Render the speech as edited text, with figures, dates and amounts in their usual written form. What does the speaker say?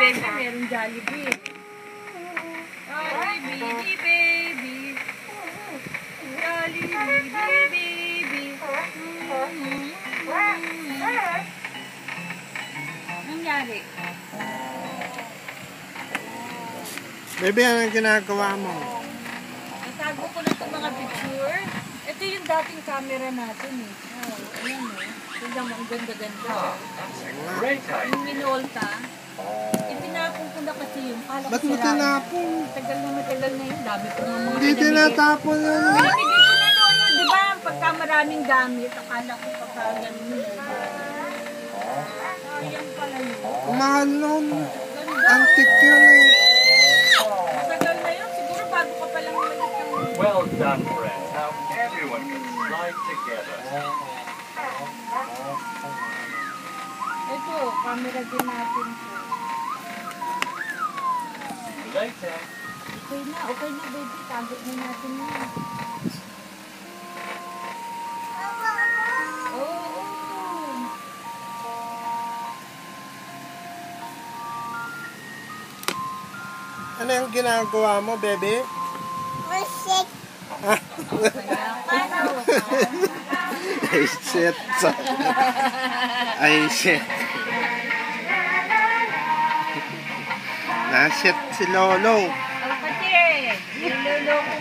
Siyempre, meron Jollibee. Jollibee, baby. Jollibee, baby. Anong nangyari? Baby, anong ginagawa mo? Natago ko na itong mga picture. Ito yung dating camera natin eh. Oh, ayan eh. Tignan mo, ang ganda-ganda. Yung Minolta. Itinapon ko na kasi yung pala ko. Ba't mo tinapon? Tagal na yun. Dami ko ng mga Hindi tinatapon yun. Pinamigay ko na noon yun. Di ba? Pagka maraming gamit, akala ko pagka ganun yun. Ayan pala yun. Mahal nun. Ganda. Antique yun eh. Matagal na yun. Siguro bago ka palang malit yung... Well done, friends. Now everyone can slide together. Ito, camera din natin po. See you later. Okay na baby. Tago na natin yan. Oo. Ano yung ginagawa mo, baby? Music. Ay, shit. Ay, shit. Na-shit si Lolo. Ang kasi, niloloko